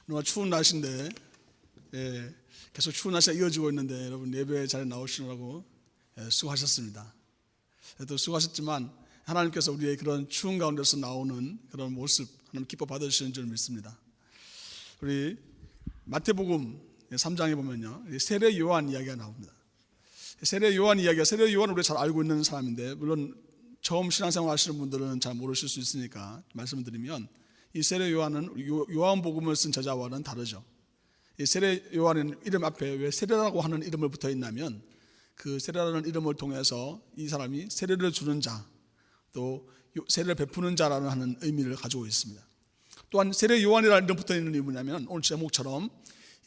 너무 추운 날씨인데 계속 추운 날씨가 이어지고 있는데 여러분 예배 자리에 나오시느라고 수고하셨습니다. 또 수고하셨지만 하나님께서 우리의 그런 추운 가운데서 나오는 그런 모습 하나님 기뻐 받으시는 줄 믿습니다. 우리 마태복음 3장에 보면요, 세례 요한 이야기가 나옵니다. 세례 요한 이야기가, 세례 요한은 우리가 잘 알고 있는 사람인데, 물론 처음 신앙생활 하시는 분들은 잘 모르실 수 있으니까 말씀을 드리면, 이 세례 요한은 요한복음을 쓴 저자와는 다르죠. 이 세례 요한은 이름 앞에 왜 세례라고 하는 이름을 붙어 있냐면, 그 세례라는 이름을 통해서 이 사람이 세례를 주는 자, 또 세례를 베푸는 자라는 하는 의미를 가지고 있습니다. 또한 세례 요한이라는 이름 붙어 있는 이유는 뭐냐면, 오늘 제목처럼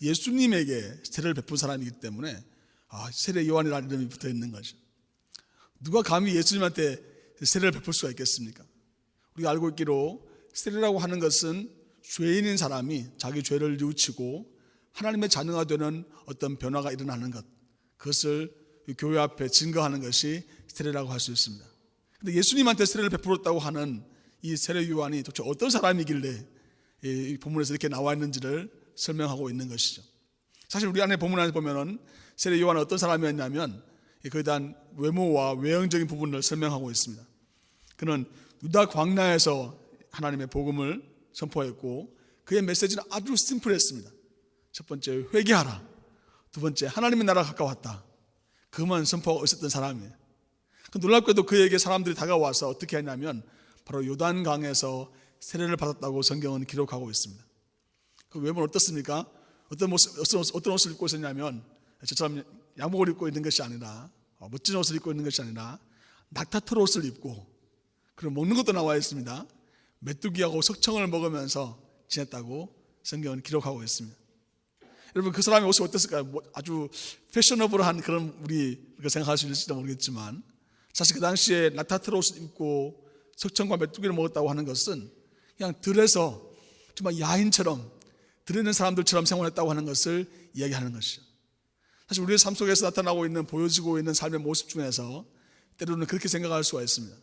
예수님에게 세례를 베푼 사람이기 때문에 세례 요한이라는 이름이 붙어 있는 거죠. 누가 감히 예수님한테 세례를 베풀 수가 있겠습니까? 우리가 알고 있기로 세례라고 하는 것은 죄인인 사람이 자기 죄를 뉘우치고 하나님의 자녀가 되는 어떤 변화가 일어나는 것, 그것을 교회 앞에 증거하는 것이 세례라고 할 수 있습니다. 그런데 예수님한테 세례를 베풀었다고 하는 이 세례 요한이 도대체 어떤 사람이길래 이 본문에서 이렇게 나와 있는지를 설명하고 있는 것이죠. 사실 우리 안에 본문 안에 보면은 세례 요한은 어떤 사람이었냐면 그에 대한 외모와 외형적인 부분을 설명하고 있습니다. 그는 유다 광야에서 하나님의 복음을 선포했고, 그의 메시지는 아주 심플했습니다. 첫 번째, 회개하라. 두 번째, 하나님의 나라가 가까웠다. 그만 선포하고 있었던 사람이에요. 놀랍게도 그에게 사람들이 다가와서 어떻게 했냐면 바로 요단강에서 세례를 받았다고 성경은 기록하고 있습니다. 그 외모는 어떻습니까? 어떤 옷을 입고 있었냐면, 저처럼 양복을 입고 있는 것이 아니라, 멋진 옷을 입고 있는 것이 아니라 낙타털 옷을 입고, 그리고 먹는 것도 나와 있습니다. 메뚜기하고 석청을 먹으면서 지냈다고 성경은 기록하고 있습니다. 여러분, 그 사람의 옷이 어땠을까요? 아주 패셔너블한 그런 우리가 생각할 수 있을지도 모르겠지만, 사실 그 당시에 낙타털 옷을 입고 석청과 메뚜기를 먹었다고 하는 것은 그냥 들에서 정말 야인처럼, 들에 있는 사람들처럼 생활했다고 하는 것을 이야기하는 것이죠. 사실 우리의 삶 속에서 나타나고 있는, 보여지고 있는 삶의 모습 중에서 때로는 그렇게 생각할 수가 있습니다.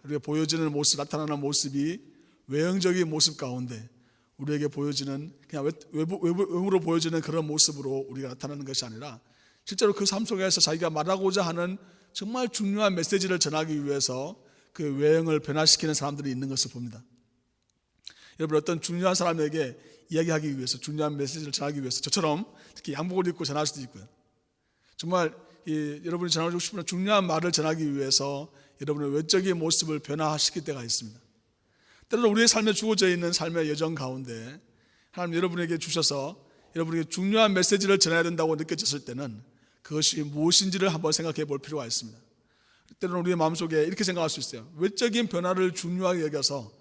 우리가 보여지는 모습, 나타나는 모습이 외형적인 모습 가운데 우리에게 보여지는, 그냥 외부로 보여지는 그런 모습으로 우리가 나타나는 것이 아니라, 실제로 그 삶 속에서 자기가 말하고자 하는 정말 중요한 메시지를 전하기 위해서 그 외형을 변화시키는 사람들이 있는 것을 봅니다. 여러분, 어떤 중요한 사람에게 이야기하기 위해서, 중요한 메시지를 전하기 위해서, 저처럼 특히 양복을 입고 전할 수도 있고요. 정말 여러분이 전하고 싶은 중요한 말을 전하기 위해서 여러분의 외적인 모습을 변화시킬 때가 있습니다. 때로는 우리의 삶에 주어져 있는 삶의 여정 가운데 하나님 여러분에게 주셔서 여러분에게 중요한 메시지를 전해야 된다고 느껴졌을 때는 그것이 무엇인지를 한번 생각해 볼 필요가 있습니다. 때로는 우리의 마음속에 이렇게 생각할 수 있어요. 외적인 변화를 중요하게 여겨서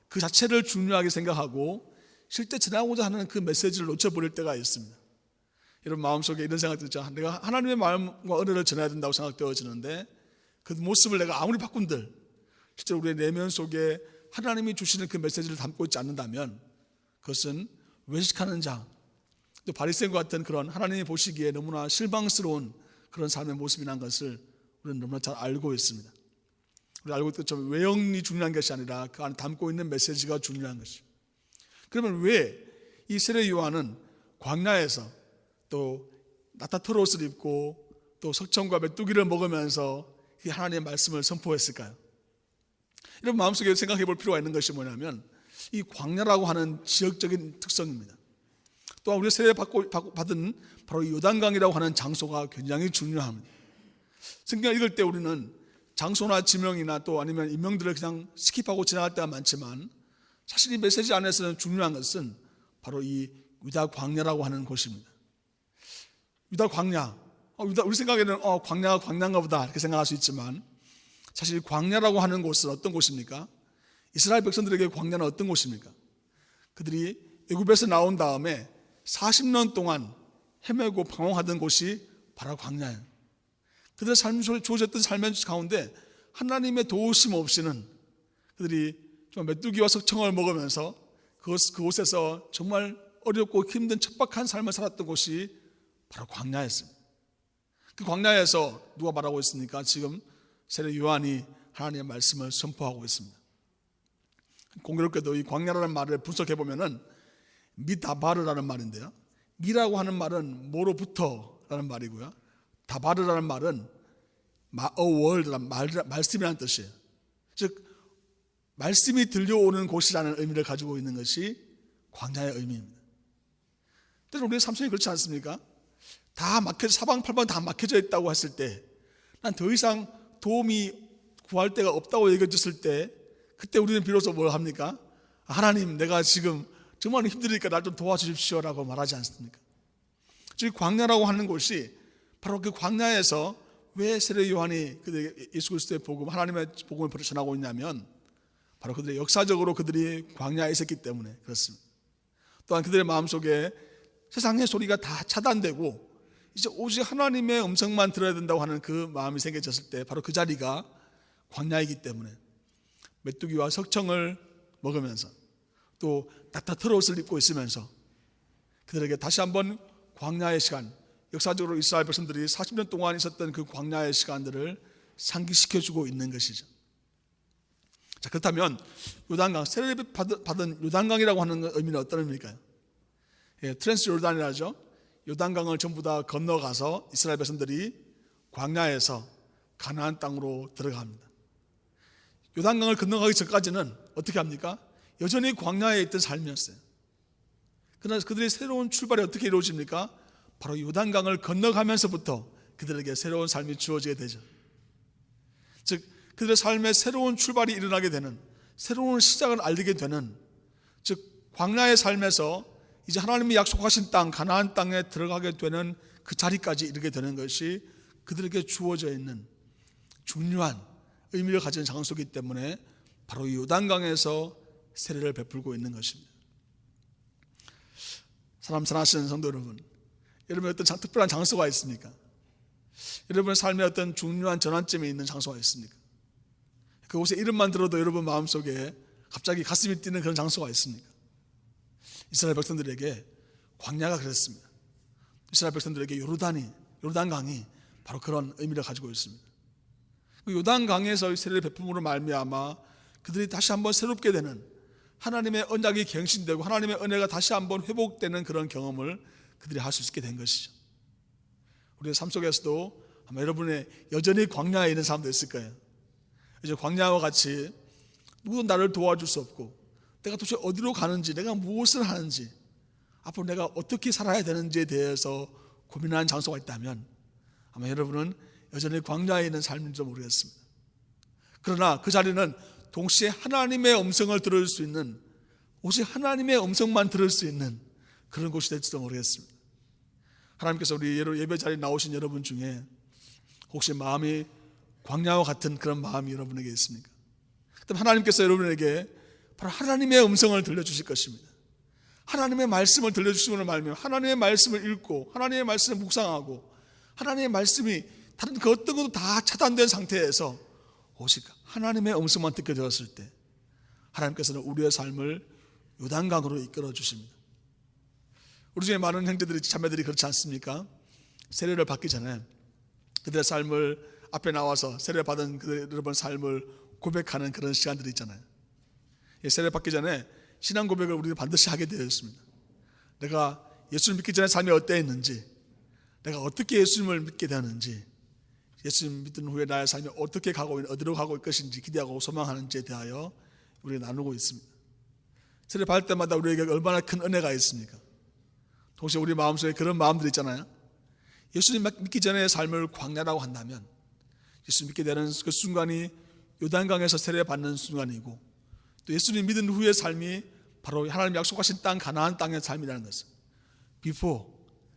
그 자체를 중요하게 생각하고 실제 전하고자 하는 그 메시지를 놓쳐버릴 때가 있습니다. 여러분 마음속에 이런 생각이 들죠. 내가 하나님의 마음과 은혜를 전해야 된다고 생각되어지는데 그 모습을 내가 아무리 바꾼들 실제로 우리의 내면 속에 하나님이 주시는 그 메시지를 담고 있지 않는다면 그것은 외식하는 자, 또 바리새인과 같은 그런 하나님이 보시기에 너무나 실망스러운 그런 삶의 모습이라는 것을 우리는 너무나 잘 알고 있습니다. 우리 알고 있듯이 외형이 중요한 것이 아니라 그 안에 담고 있는 메시지가 중요한 것이죠. 그러면 왜 이 세례 요한은 광야에서 또 낙타털 옷을 입고 또 석청과 메뚜기를 먹으면서 이 하나님의 말씀을 선포했을까요? 이런 마음속에 생각해 볼 필요가 있는 것이 뭐냐면 이 광야라고 하는 지역적인 특성입니다. 또한 우리가 세례받은 바로 이 요단강이라고 하는 장소가 굉장히 중요합니다. 성경을 읽을 때 우리는 장소나 지명이나 또 아니면 인명들을 그냥 스킵하고 지나갈 때가 많지만 사실 이 메시지 안에서는 중요한 것은 바로 이 유다 광야라고 하는 곳입니다. 유다 광야, 우리 생각에는 광야가 광야인가 보다 이렇게 생각할 수 있지만 사실 광야라고 하는 곳은 어떤 곳입니까? 이스라엘 백성들에게 광야는 어떤 곳입니까? 그들이 애굽에서 나온 다음에 40년 동안 헤매고 방황하던 곳이 바로 광야예요. 그들의 삶 속에 주어졌던 삶의 가운데 하나님의 도우심 없이는 그들이 정말 메뚜기와 석청을 먹으면서 그곳에서 정말 어렵고 힘든 척박한 삶을 살았던 곳이 바로 광야였습니다. 그 광야에서 누가 말하고 있습니까? 지금 세례 요한이 하나님의 말씀을 선포하고 있습니다. 공교롭게도 이 광야라는 말을 분석해 보면은 미다바르라는 말인데요. 미라고 하는 말은 뭐로부터라는 말이고요. 다바르라는 말은 a word라는 말씀이라는 뜻이에요. 즉 말씀이 들려오는 곳이라는 의미를 가지고 있는 것이 광야의 의미입니다. 때로 우리의 삶 속에 그렇지 않습니까? 다 막혀져, 사방팔방 다 막혀져 있다고 했을 때, 난 더 이상 도움이 구할 데가 없다고 얘기해줬을 때, 그때 우리는 비로소 뭘 합니까? 하나님, 내가 지금 정말 힘드니까 날 좀 도와주십시오라고 말하지 않습니까? 즉 광야라고 하는 곳이 바로 그 광야에서 왜 세례 요한이 그들에게 예수 그리스도의 복음, 하나님의 복음을 전하고 있냐면 바로 그들의 역사적으로 그들이 광야에 있었기 때문에 그렇습니다. 또한 그들의 마음속에 세상의 소리가 다 차단되고 이제 오직 하나님의 음성만 들어야 된다고 하는 그 마음이 생겨졌을 때 바로 그 자리가 광야이기 때문에 메뚜기와 석청을 먹으면서 또 따뜻한 옷을 입고 있으면서 그들에게 다시 한번 광야의 시간, 역사적으로 이스라엘 백성들이 40년 동안 있었던 그 광야의 시간들을 상기시켜주고 있는 것이죠. 자, 그렇다면 요단강, 세례를 받은 요단강이라고 하는 의미는 어떤 의미일까요? 트랜스 요르단이라죠. 요단강을 전부 다 건너가서 이스라엘 백성들이 광야에서 가나안 땅으로 들어갑니다. 요단강을 건너가기 전까지는 어떻게 합니까? 여전히 광야에 있던 삶이었어요. 그러나 그들의 새로운 출발이 어떻게 이루어집니까? 바로 요단강을 건너가면서부터 그들에게 새로운 삶이 주어지게 되죠. 즉 그들의 삶에 새로운 출발이 일어나게 되는, 새로운 시작을 알게 되는, 즉 광야의 삶에서 이제 하나님이 약속하신 땅, 가나안 땅에 들어가게 되는 그 자리까지 이르게 되는 것이 그들에게 주어져 있는 중요한 의미를 가진 장소이기 때문에 바로 이 요단강에서 세례를 베풀고 있는 것입니다. 사람 사랑하시는 성도 여러분, 여러분의 어떤 특별한 장소가 있습니까? 여러분의 삶에 어떤 중요한 전환점이 있는 장소가 있습니까? 그곳의 이름만 들어도 여러분 마음속에 갑자기 가슴이 뛰는 그런 장소가 있습니까? 이스라엘 백성들에게 광야가 그랬습니다. 이스라엘 백성들에게 요르단강이 바로 그런 의미를 가지고 있습니다. 그 요단강에서 세례를 베품으로 말미암아 그들이 다시 한번 새롭게 되는, 하나님의 언약이 갱신되고 하나님의 은혜가 다시 한번 회복되는 그런 경험을 그들이 할 수 있게 된 것이죠. 우리의 삶 속에서도 아마 여러분의 여전히 광야에 있는 사람도 있을 거예요. 이제 광야와 같이 누구도 나를 도와줄 수 없고 내가 도대체 어디로 가는지, 내가 무엇을 하는지, 앞으로 내가 어떻게 살아야 되는지에 대해서 고민하는 장소가 있다면 아마 여러분은 여전히 광야에 있는 삶인지 모르겠습니다. 그러나 그 자리는 동시에 하나님의 음성을 들을 수 있는, 오직 하나님의 음성만 들을 수 있는 그런 곳이 될지도 모르겠습니다. 하나님께서 우리 예배 자리에 나오신 여러분 중에 혹시 마음이 광야와 같은 그런 마음이 여러분에게 있습니까? 그럼 하나님께서 여러분에게 바로 하나님의 음성을 들려주실 것입니다. 하나님의 말씀을 들려주시므로 말미암아 하나님의 말씀을 읽고 하나님의 말씀을 묵상하고 하나님의 말씀이 다른 그 어떤 것도 다 차단된 상태에서 오직 하나님의 음성만 듣게 되었을 때 하나님께서는 우리의 삶을 요단강으로 이끌어 주십니다. 우리 중에 많은 형제들이, 자매들이 그렇지 않습니까? 세례를 받기 전에 그들의 삶을 앞에 나와서 세례 받은 여러분 삶을 고백하는 그런 시간들이 있잖아요. 세례 받기 전에 신앙 고백을 우리는 반드시 하게 되어 있습니다. 내가 예수를 믿기 전에 삶이 어땠는지, 내가 어떻게 예수님을 믿게 되었는지, 예수님 믿은 후에 나의 삶이 어떻게 가고 어디로 가고 있을 것인지 기대하고 소망하는지에 대하여 우리가 나누고 있습니다. 세례 받을 때마다 우리에게 얼마나 큰 은혜가 있습니까? 동시에 우리 마음속에 그런 마음들 있잖아요. 예수님 믿기 전의 삶을 광야라고 한다면 예수님 믿게 되는 그 순간이 요단강에서 세례 받는 순간이고, 또 예수님 믿은 후의 삶이 바로 하나님 약속하신 땅 가나안 땅의 삶이라는 것을, before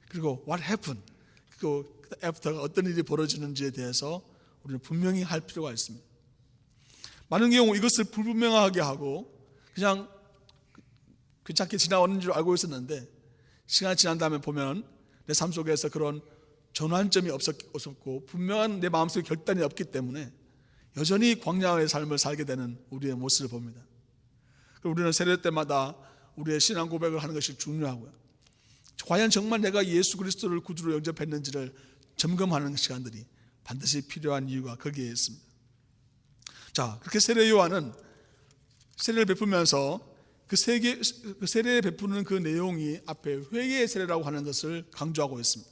그리고 what happened, 그리고 after가 어떤 일이 벌어지는지에 대해서 우리는 분명히 할 필요가 있습니다. 많은 경우 이것을 불분명하게 하고 그냥 괜찮게 지나오는 줄 알고 있었는데 시간이 지난 다음에 보면 내 삶 속에서 그런 전환점이 없었고 분명한 내 마음속에 결단이 없기 때문에 여전히 광야의 삶을 살게 되는 우리의 모습을 봅니다. 우리는 세례 때마다 우리의 신앙 고백을 하는 것이 중요하고요. 과연 정말 내가 예수 그리스도를 구주로 영접했는지를 점검하는 시간들이 반드시 필요한 이유가 거기에 있습니다. 자, 그렇게 세례 요한은 세례를 베풀면서 그 세례 베푸는 그 내용이 앞에 회개의 세례라고 하는 것을 강조하고 있습니다.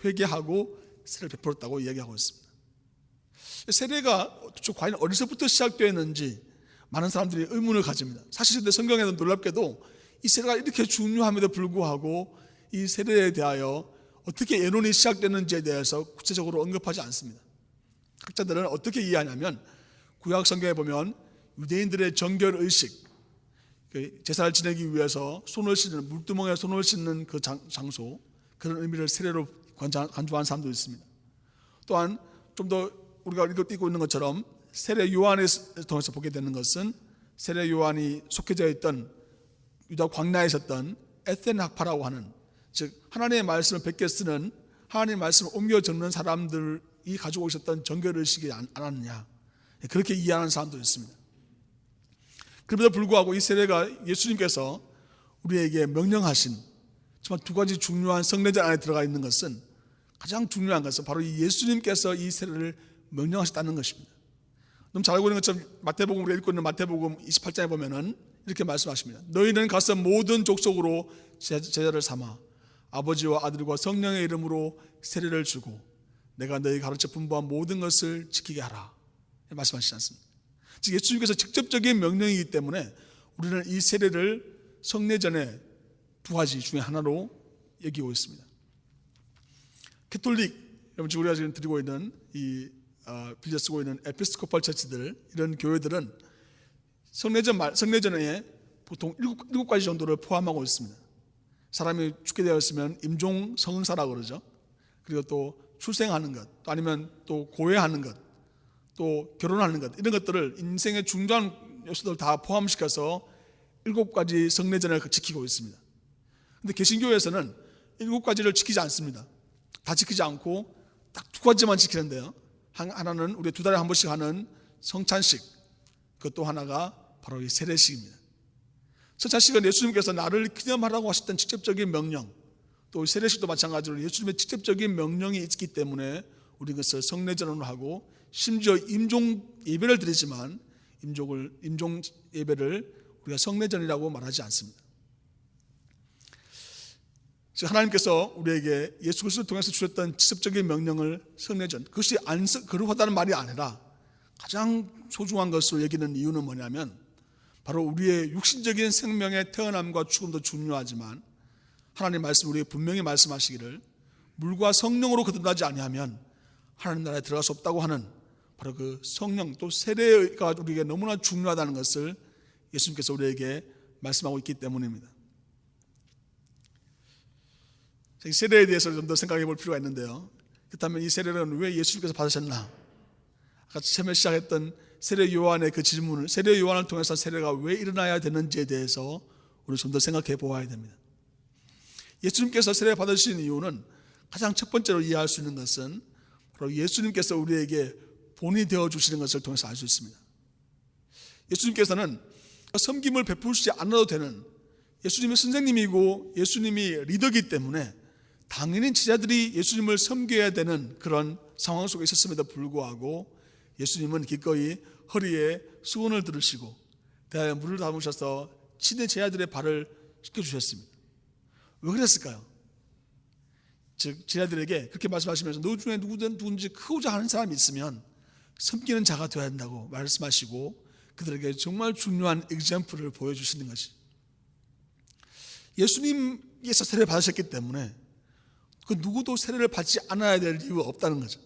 회개하고 세례를 베풀었다고 이야기하고 있습니다. 세례가 과연 어디서부터 시작되었는지 많은 사람들이 의문을 가집니다. 사실 근데 성경에는 놀랍게도 이 세례가 이렇게 중요함에도 불구하고 이 세례에 대하여 어떻게 예론이 시작됐는지에 대해서 구체적으로 언급하지 않습니다. 학자들은 어떻게 이해하냐면 구약 성경에 보면 유대인들의 정결의식, 제사를 지내기 위해서 손을 씻는, 물두멍에 손을 씻는 그 장소, 그런 의미를 세례로 간주한 사람도 있습니다. 또한 좀 더 우리가 읽고 있는 것처럼 세례 요한을 통해서 보게 되는 것은 세례 요한이 속해져 있던 유다 광야에 있었던 에센 학파라고 하는, 즉 하나님의 말씀을 베껴 쓰는, 하나님의 말씀을 옮겨 적는 사람들이 가지고 있었던 정결의식이 않았느냐, 그렇게 이해하는 사람도 있습니다. 그럼에도 불구하고 이 세례가 예수님께서 우리에게 명령하신 정말 두 가지 중요한 성례전 안에 들어가 있는 것은, 가장 중요한 것은 바로 이 예수님께서 이 세례를 명령하셨다는 것입니다. 너무 잘 알고 있는 것처럼 마태복음, 우리가 읽고 있는 마태복음 28장에 보면은 이렇게 말씀하십니다. 너희는 가서 모든 족속으로 제자를 삼아 아버지와 아들과 성령의 이름으로 세례를 주고 내가 너희 가르쳐 분부한 모든 것을 지키게 하라, 말씀하시지 않습니까? 즉 예수님께서 직접적인 명령이기 때문에 우리는 이 세례를 성례전의 두 가지 중에 하나로 여기고 있습니다. 캐톨릭, 여러분 지금 우리가 지금 드리고 있는 빌려 쓰고 있는 에피스코팔 처치들, 이런 교회들은 성례전에 보통 일곱 가지 정도를 포함하고 있습니다. 사람이 죽게 되었으면 임종 성사라고 그러죠. 그리고 또 출생하는 것, 또 아니면 또 고해하는 것, 또 결혼하는 것, 이런 것들을 인생의 중요한 요소들 다 포함시켜서 7가지 성례전을 지키고 있습니다. 그런데 개신교에서는 7가지를 지키지 않습니다. 다 지키지 않고 딱 2가지만 지키는데요. 하나는 우리 2달에 한 번씩 하는 성찬식, 그것도 하나가 바로 이 세례식입니다. 성찬식은 예수님께서 나를 기념하라고 하셨던 직접적인 명령, 또 세례식도 마찬가지로 예수님의 직접적인 명령이 있기 때문에 우리 그것을 성례전으로 하고, 심지어 임종 예배를 드리지만 임종 예배를 우리가 성례전이라고 말하지 않습니다. 즉 하나님께서 우리에게 예수 그리스도를 통해서 주셨던 직접적인 명령을 성례전, 그것이 거룩하다는 말이 아니라 가장 소중한 것으로 여기는 이유는 뭐냐면, 바로 우리의 육신적인 생명의 태어남과 죽음도 중요하지만 하나님 말씀, 우리에게 분명히 말씀하시기를 물과 성령으로 거듭나지 아니하면 하나님 나라에 들어갈 수 없다고 하는 바로 그 성령, 또 세례가 우리에게 너무나 중요하다는 것을 예수님께서 우리에게 말씀하고 있기 때문입니다. 세례에 대해서 좀 더 생각해 볼 필요가 있는데요. 그렇다면 이 세례는 왜 예수님께서 받으셨나? 아까 처음에 시작했던 세례 요한의 그 질문을, 세례 요한을 통해서 세례가 왜 일어나야 되는지에 대해서 우리 좀 더 생각해 보아야 됩니다. 예수님께서 세례 받으신 이유는 가장 첫 번째로 이해할 수 있는 것은 바로 예수님께서 우리에게 본이 되어 주시는 것을 통해서 알 수 있습니다. 예수님께서는 섬김을 베푸시지 않아도 되는, 예수님이 선생님이고 예수님이 리더이기 때문에 당연히 제자들이 예수님을 섬겨야 되는 그런 상황 속에 있었음에도 불구하고 예수님은 기꺼이 허리에 수건을 들으시고 대하여 물을 담으셔서 친히 제자들의 발을 씻겨주셨습니다. 왜 그랬을까요? 즉 제자들에게 그렇게 말씀하시면서 너 중에 누군지 크고자 하는 사람이 있으면 섬기는 자가 되어야 한다고 말씀하시고 그들에게 정말 중요한 example을 보여주시는 것이, 예수님께서 세례를 받으셨기 때문에 그 누구도 세례를 받지 않아야 될 이유가 없다는 거죠.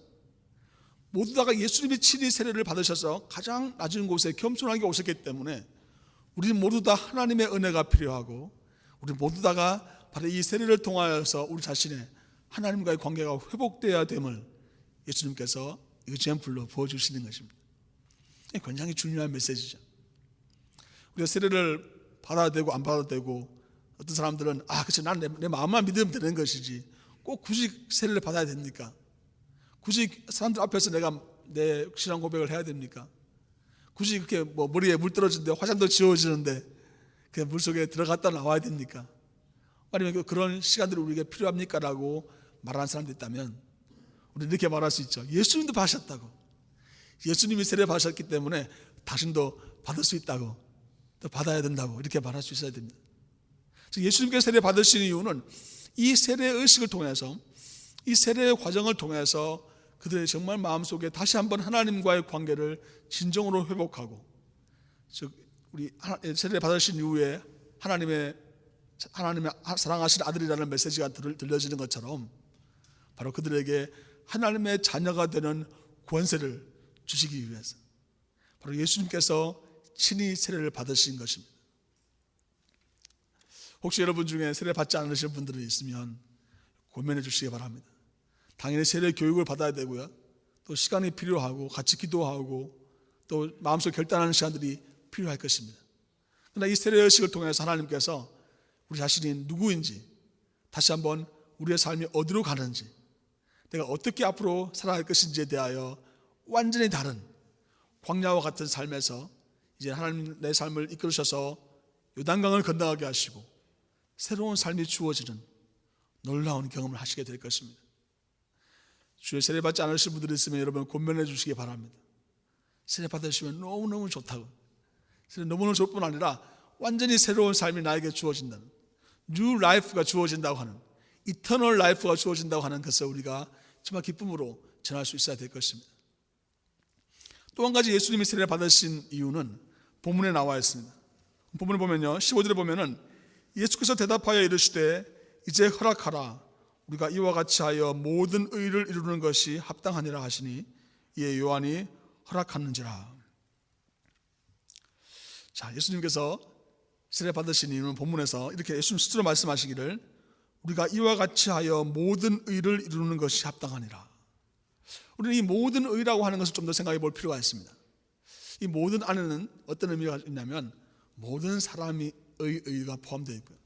모두 다가 예수님이 친히 세례를 받으셔서 가장 낮은 곳에 겸손하게 오셨기 때문에 우리는 모두 다 하나님의 은혜가 필요하고, 우리 모두 다가 바로 이 세례를 통하여서 우리 자신의 하나님과의 관계가 회복되어야 됨을 예수님께서 example로 보여주시는 것입니다. 굉장히 중요한 메시지죠. 우리가 세례를 받아도 되고 안 받아도 되고, 어떤 사람들은 그치, 난 내 마음만 믿으면 되는 것이지 꼭 굳이 세례를 받아야 됩니까? 굳이 사람들 앞에서 내가 내 신앙 고백을 해야 됩니까? 굳이 그렇게 머리에 물 떨어지는데 화장도 지워지는데 그냥 물속에 들어갔다 나와야 됩니까? 아니면 그런 시간들이 우리에게 필요합니까? 라고 말하는 사람들이 있다면 우리는 이렇게 말할 수 있죠. 예수님도 받으셨다고. 예수님이 세례 받으셨기 때문에 당신도 받을 수 있다고. 또 받아야 된다고 이렇게 말할 수 있어야 됩니다. 예수님께서 세례 받으신 이유는 이 세례 의식을 통해서, 이 세례의 과정을 통해서 그들의 정말 마음속에 다시 한번 하나님과의 관계를 진정으로 회복하고, 즉 우리 세례 받으신 이후에 하나님의 사랑하신 아들이라는 메시지가 들려지는 것처럼 바로 그들에게 하나님의 자녀가 되는 권세를 주시기 위해서 바로 예수님께서 친히 세례를 받으신 것입니다. 혹시 여러분 중에 세례 받지 않으신 분들이 있으면 고민해 주시기 바랍니다. 당연히 세례 교육을 받아야 되고요, 또 시간이 필요하고 같이 기도하고 또 마음속 결단하는 시간들이 필요할 것입니다. 그러나 이 세례 의식을 통해서 하나님께서 우리 자신이 누구인지, 다시 한번 우리의 삶이 어디로 가는지, 내가 어떻게 앞으로 살아갈 것인지에 대하여 완전히 다른 광야와 같은 삶에서 이제 하나님 내 삶을 이끌으셔서 요단강을 건너가게 하시고 새로운 삶이 주어지는 놀라운 경험을 하시게 될 것입니다. 주의 세례 받지 않으실 분들이 있으면 여러분 권면해 주시기 바랍니다. 세례 받으시면 너무너무 좋다고, 세례 너무너무 좋을 뿐 아니라 완전히 새로운 삶이 나에게 주어진다는, 뉴 라이프가 주어진다고 하는, 이터널 라이프가 주어진다고 하는 것을 우리가 정말 기쁨으로 전할 수 있어야 될 것입니다. 또 한 가지 예수님이 세례 받으신 이유는 본문에 나와 있습니다. 본문을 보면요, 15절에 보면은 예수께서 대답하여 이르시되 이제 허락하라, 우리가 이와 같이 하여 모든 의를 이루는 것이 합당하니라 하시니 이에 요한이 허락하는지라. 자, 예수님께서 세례 받으신 이유는 본문에서 이렇게 예수님 스스로 말씀하시기를 우리가 이와 같이 하여 모든 의를 이루는 것이 합당하니라. 우리는 이 모든 의라고 하는 것을 좀 더 생각해 볼 필요가 있습니다. 이 모든 안에는 어떤 의미가 있냐면 모든 사람의 의가 포함되어 있고요,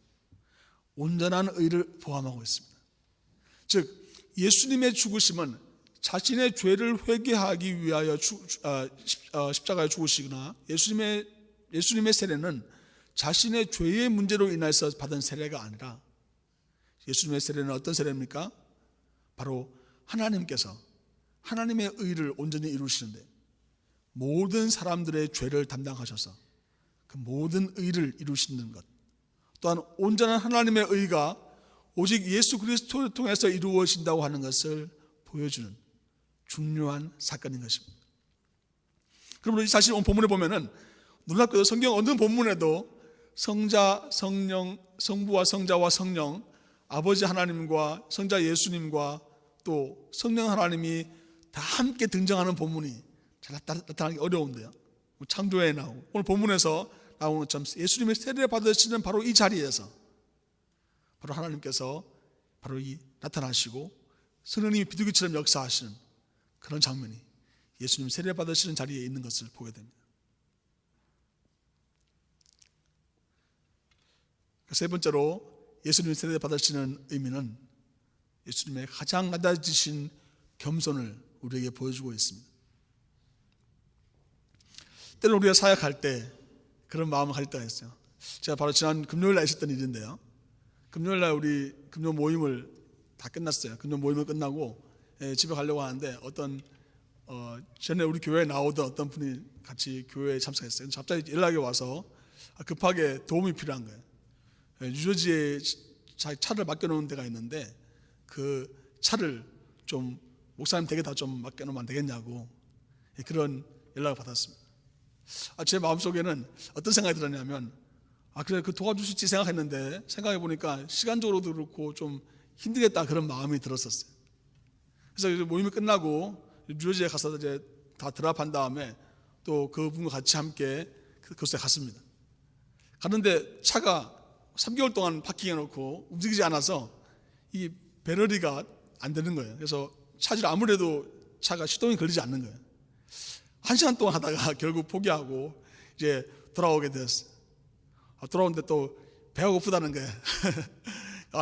온전한 의를 포함하고 있습니다. 즉 예수님의 죽으심은 자신의 죄를 회개하기 위하여 십자가에 죽으시거나, 예수님의 세례는 자신의 죄의 문제로 인해서 받은 세례가 아니라, 예수님의 세례는 어떤 세례입니까? 바로 하나님께서 하나님의 의를 온전히 이루시는데 모든 사람들의 죄를 담당하셔서 그 모든 의를 이루시는 것, 또한 온전한 하나님의 의가 오직 예수 그리스도를 통해서 이루어진다고 하는 것을 보여주는 중요한 사건인 것입니다. 그러므로 사실 오늘 본문에 보면은 놀랍게도 성경 어느 본문에도 성자, 성령, 성부와 성자와 성령, 아버지 하나님과 성자 예수님과 또 성령 하나님이 다 함께 등장하는 본문이 잘 나타나기 어려운데요, 창조에 나오고 오늘 본문에서 나오는 것처럼 예수님의 세례를 받으시는 바로 이 자리에서 바로 하나님께서 바로 이 나타나시고 성령님이 비둘기처럼 역사하시는 그런 장면이 예수님 세례 받으시는 자리에 있는 것을 보게 됩니다. 세 번째로 예수님이 세례 받으시는 의미는 예수님의 가장 낮아지신 겸손을 우리에게 보여주고 있습니다. 때로 우리가 사역할 때 그런 마음을 가질 때가 있어요. 제가 바로 지난 금요일 날 있었던 일인데요, 금요일 날 우리 금요 모임을 다 끝났어요. 금요 모임을 끝나고 집에 가려고 하는데 전에 우리 교회에 나오던 어떤 분이 같이 교회에 참석했어요. 갑자기 연락이 와서 급하게 도움이 필요한 거예요. 뉴저지에 차를 맡겨놓은 데가 있는데 그 차를 좀 목사님 댁에다 좀 맡겨놓으면 안 되겠냐고 그런 연락을 받았습니다. 제 마음속에는 어떤 생각이 들었냐면 그래 그 도와주실지 생각했는데 생각해 보니까 시간적으로도 그렇고 좀 힘들겠다 그런 마음이 들었었어요. 그래서 모임이 끝나고 뉴저지에 가서 이제 다 드랍한 다음에 또 그분과 같이 함께 그곳에 갔습니다. 갔는데 차가 3개월 동안 파킹해 놓고 움직이지 않아서 이 배터리가 안 되는 거예요. 그래서 차질 아무래도 차가 시동이 걸리지 않는 거예요. 1시간 동안 하다가 결국 포기하고 이제 돌아오게 되었어요. 돌아오는데 또 배가 고프다는 거예요.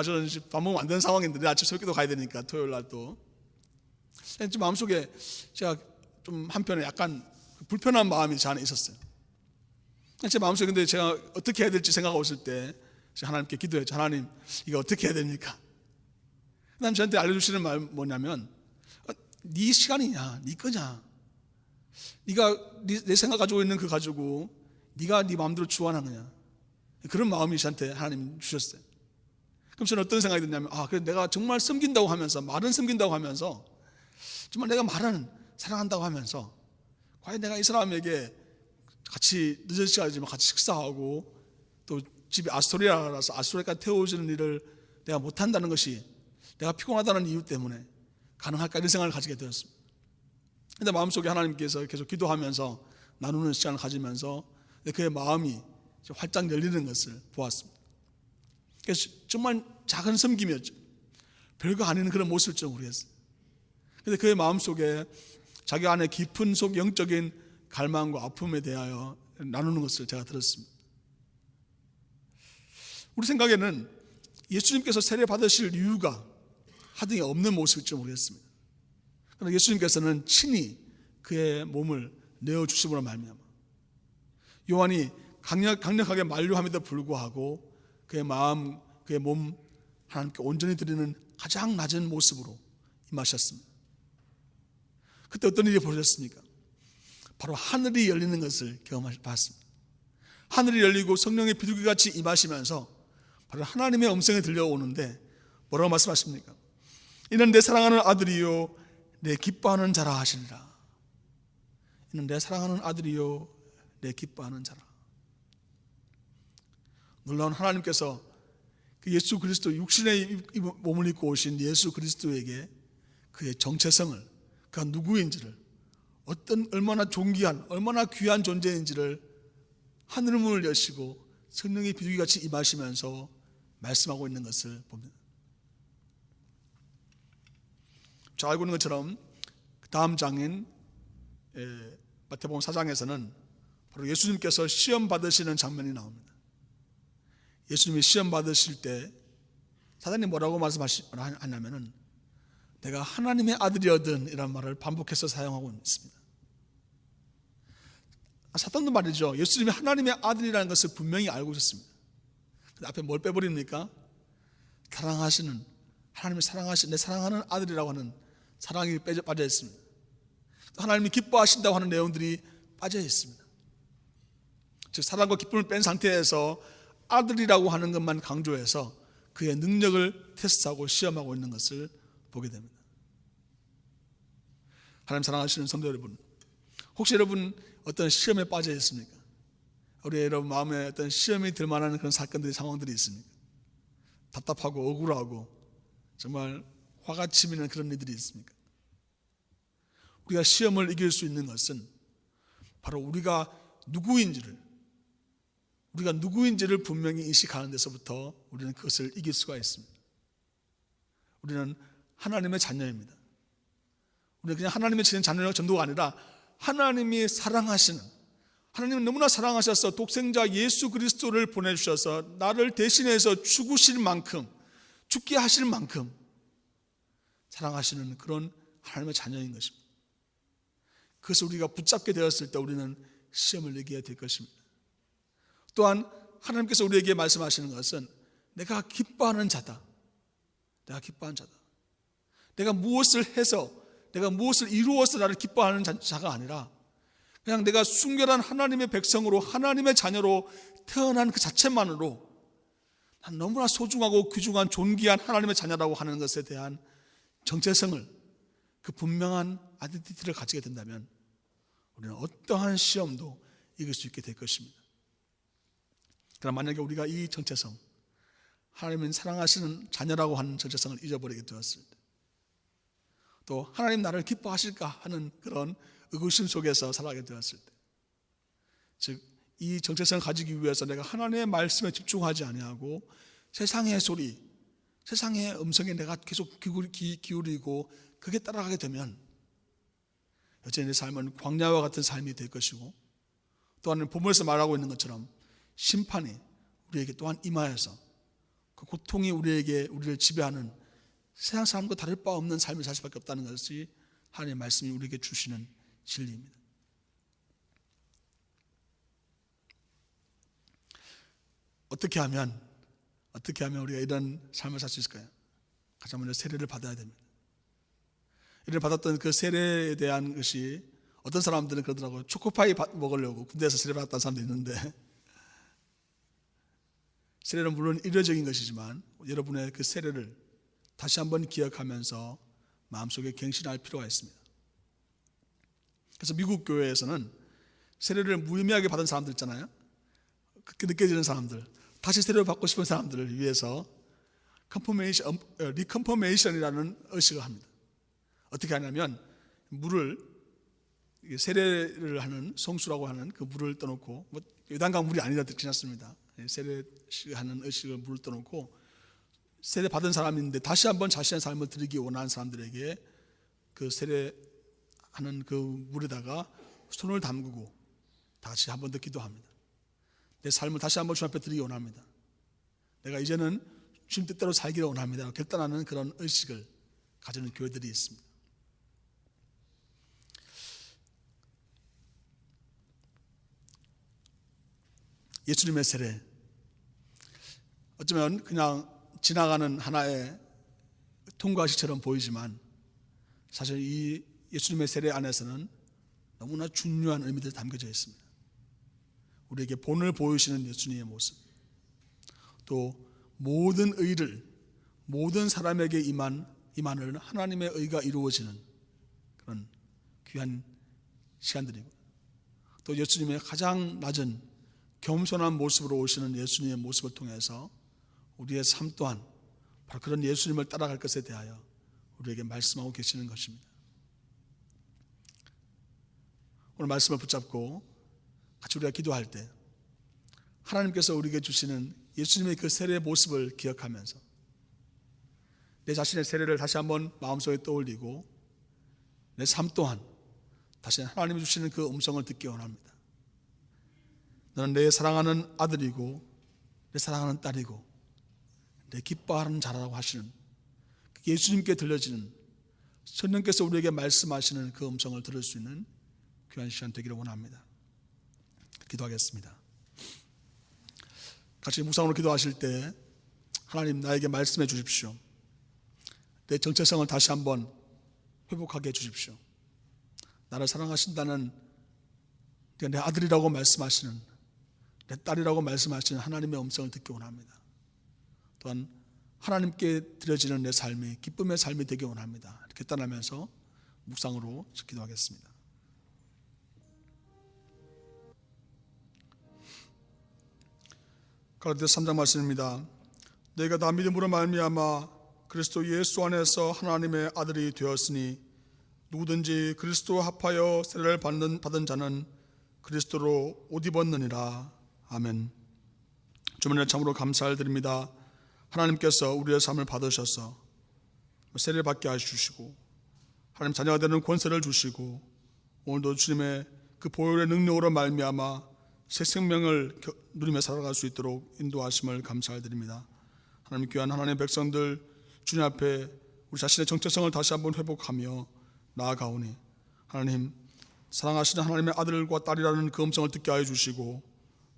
저는 밥 먹으면 안 되는 상황인데 내일 아침 새벽기도 가야 되니까 토요일 날 또 마음속에 제가 좀 한편에 약간 불편한 마음이 제 안에 있었어요. 제 마음속에 근데 제가 어떻게 해야 될지 생각하고 있을 때 하나님께 기도했죠. 하나님 이거 어떻게 해야 됩니까? 하나님 저한테 알려주시는 말 뭐냐면 네 시간이냐 네 거냐, 네가 내 생각 가지고 있는 그 가지고 네가 네 마음대로 주관하느냐, 그런 마음이 저한테 하나님 주셨어요. 그럼 저는 어떤 생각이 드냐면, 그래 내가 정말 섬긴다고 하면서, 말은 섬긴다고 하면서, 정말 내가 말은 사랑한다고 하면서, 과연 내가 이 사람에게 같이 늦은 시간이지만 같이 식사하고 또 집이 아스토리아라서 아스토리아까지 태워주는 일을 내가 못한다는 것이 내가 피곤하다는 이유 때문에 가능할까, 이런 생각을 가지게 되었습니다. 그런데 마음속에 하나님께서 계속 기도하면서 나누는 시간을 가지면서 그의 마음이 활짝 열리는 것을 보았습니다. 그래서 정말 작은 섬김이었죠. 별거 아닌 그런 모습을 좀 우리했어요. 그런데 그의 마음속에 자기 안에 깊은 속 영적인 갈망과 아픔에 대하여 나누는 것을 제가 들었습니다. 우리 생각에는 예수님께서 세례 받으실 이유가 하등이 없는 모습일 줄 모르겠습니다. 그러나 예수님께서는 친히 그의 몸을 내어주심으로 말미암아 요한이 강력하게 만류함에도 불구하고 그의 마음, 그의 몸 하나님께 온전히 드리는 가장 낮은 모습으로 임하셨습니다. 그때 어떤 일이 벌어졌습니까? 바로 하늘이 열리는 것을 경험하셨습니다. 하늘이 열리고 성령의 비둘기같이 임하시면서 바로 하나님의 음성이 들려오는데 뭐라고 말씀하십니까? 이는 내 사랑하는 아들이요 내 기뻐하는 자라 하시니라. 이는 내 사랑하는 아들이요 내 기뻐하는 자라. 놀라운 하나님께서 그 예수 그리스도 육신의 몸을 입고 오신 예수 그리스도에게 그의 정체성을, 그가 누구인지를, 얼마나 존귀한, 얼마나 귀한 존재인지를 하늘 문을 여시고 성령의 비둘기같이 임하시면서 말씀하고 있는 것을 봅니다. 잘 알고 있는 것처럼 다음 장인 마태복음 4장에서는 바로 예수님께서 시험 받으시는 장면이 나옵니다. 예수님이 시험 받으실 때 사단이 뭐라고 말씀하냐면은 내가 하나님의 아들이거든 이런 말을 반복해서 사용하고 있습니다. 사탄도 말이죠, 예수님이 하나님의 아들이라는 것을 분명히 알고 있었습니다. 근데 앞에 뭘 빼버립니까? 사랑하시는, 하나님이 사랑하시는, 내 사랑하는 아들이라고 하는 사랑이 빠져 있습니다. 하나님이 기뻐하신다고 하는 내용들이 빠져 있습니다. 즉 사랑과 기쁨을 뺀 상태에서 아들이라고 하는 것만 강조해서 그의 능력을 테스트하고 시험하고 있는 것을 보게 됩니다. 하나님 사랑하시는 성도 여러분, 혹시 여러분 어떤 시험에 빠져 있습니까? 우리 여러분 마음에 어떤 시험이 들 만한 그런 사건들이, 상황들이 있습니까? 답답하고 억울하고 정말 화가 치미는 그런 일들이 있습니까? 우리가 시험을 이길 수 있는 것은 바로 우리가 누구인지를 분명히 인식하는 데서부터 우리는 그것을 이길 수가 있습니다. 우리는 하나님의 자녀입니다. 우리는 그냥 하나님의 자녀 정도가 아니라 하나님이 사랑하시는, 하나님은 너무나 사랑하셔서 독생자 예수 그리스도를 보내주셔서 나를 대신해서 죽으실 만큼, 죽게 하실 만큼 사랑하시는 그런 하나님의 자녀인 것입니다. 그것을 우리가 붙잡게 되었을 때 우리는 시험을 이기게 될 것입니다. 또한 하나님께서 우리에게 말씀하시는 것은 내가 기뻐하는 자다. 내가 기뻐하는 자다. 내가 무엇을 해서, 내가 무엇을 이루어서 나를 기뻐하는 자가 아니라 그냥 내가 순결한 하나님의 백성으로, 하나님의 자녀로 태어난 그 자체만으로 난 너무나 소중하고 귀중한 존귀한 하나님의 자녀라고 하는 것에 대한 정체성을, 그 분명한 아이덴티티를 가지게 된다면 우리는 어떠한 시험도 이길 수 있게 될 것입니다. 그러나 만약에 우리가 이 정체성, 하나님은 사랑하시는 자녀라고 하는 정체성을 잊어버리게 되었을 때, 또 하나님 나를 기뻐하실까 하는 그런 의구심 속에서 살아가게 되었을 때, 즉 이 정체성을 가지기 위해서 내가 하나님의 말씀에 집중하지 아니하고 세상의 소리, 세상의 음성에 내가 계속 기울이고 그게 따라가게 되면 여전히 내 삶은 광야와 같은 삶이 될 것이고, 또한 본문에서 말하고 있는 것처럼 심판이 우리에게 또한 임하여서 그 고통이 우리를 지배하는, 세상 사람과 다를 바 없는 삶을 살 수밖에 없다는 것이 하나님의 말씀이 우리에게 주시는 진리입니다. 어떻게 하면 우리가 이런 삶을 살 수 있을까요? 가장 먼저 세례를 받아야 됩니다. 세례를 받았던 그 세례에 대한 것이 어떤 사람들은 그러더라고요. 초코파이 먹으려고 군대에서 세례 받았다는 사람도 있는데, 세례는 물론 일회적인 것이지만 여러분의 그 세례를 다시 한번 기억하면서 마음속에 갱신할 필요가 있습니다. 그래서 미국 교회에서는 세례를 무의미하게 받은 사람들 있잖아요. 그렇게 느껴지는 사람들, 다시 세례를 받고 싶은 사람들을 위해서 리컨퍼메이션이라는 의식을 합니다. 어떻게 하냐면 물을, 세례를 하는 성수라고 하는 그 물을 떠놓고, 뭐 요단강 물이 아니라 괜찮습니다. 세례하는 의식을 물을 떠놓고 세례 받은 사람인데 다시 한번 자신의 삶을 드리기 원하는 사람들에게 그 세례하는 그 물에다가 손을 담그고 다시 한번 더 기도합니다. 내 삶을 다시 한번 주님 앞에 드리기 원합니다. 내가 이제는 주님 뜻대로 살기를 원합니다. 결단하는 그런 의식을 가지는 교회들이 있습니다. 예수님의 세례, 어쩌면 그냥 지나가는 하나의 통과식처럼 보이지만 사실 이 예수님의 세례 안에서는 너무나 중요한 의미들이 담겨져 있습니다. 우리에게 본을 보이시는 예수님의 모습, 또 모든 의를 모든 사람에게 임하는 하나님의 의가 이루어지는 그런 귀한 시간들이고, 또 예수님의 가장 낮은 겸손한 모습으로 오시는 예수님의 모습을 통해서 우리의 삶 또한 바로 그런 예수님을 따라갈 것에 대하여 우리에게 말씀하고 계시는 것입니다. 오늘 말씀을 붙잡고 같이 우리가 기도할 때 하나님께서 우리에게 주시는 예수님의 그 세례의 모습을 기억하면서 내 자신의 세례를 다시 한번 마음속에 떠올리고 내 삶 또한 다시 하나님이 주시는 그 음성을 듣기 원합니다. 너는 내 사랑하는 아들이고 내 사랑하는 딸이고 내 기뻐하는 자라고 하시는 예수님께 들려지는, 성령께서 우리에게 말씀하시는 그 음성을 들을 수 있는 귀한 시간 되기를 원합니다. 기도하겠습니다. 같이 묵상으로 기도하실 때 하나님, 나에게 말씀해 주십시오. 내 정체성을 다시 한번 회복하게 해 주십시오. 나를 사랑하신다는, 내 아들이라고 말씀하시는, 내 딸이라고 말씀하시는 하나님의 음성을 듣기 원합니다. 또한 하나님께 드려지는 내 삶이 기쁨의 삶이 되기 원합니다. 이렇게 따라하면서 묵상으로 기도하겠습니다. 갈라디아서 3장 말씀입니다. 너희가 다 믿음으로 말미암아 그리스도 예수 안에서 하나님의 아들이 되었으니 누구든지 그리스도와 합하여 세례를 받은 자는 그리스도로 옷 입었느니라. 아멘. 주님의 참으로 감사를 드립니다. 하나님께서 우리의 삶을 받으셔서 세례를 받게 해주시고 하나님 자녀가 되는 권세를 주시고 오늘도 주님의 그 보혈의 능력으로 말미암아 새 생명을 누리며 살아갈 수 있도록 인도하심을 감사를 드립니다. 하나님, 귀한 하나님의 백성들 주님 앞에 우리 자신의 정체성을 다시 한번 회복하며 나아가오니 하나님, 사랑하시는 하나님의 아들과 딸이라는 그 음성을 듣게 하여 주시고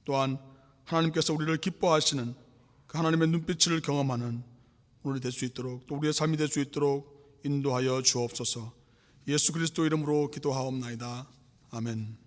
또한 하나님께서 우리를 기뻐하시는 그 하나님의 눈빛을 경험하는 오늘이 될 수 있도록, 또 우리의 삶이 될 수 있도록 인도하여 주옵소서. 예수 그리스도 이름으로 기도하옵나이다. 아멘.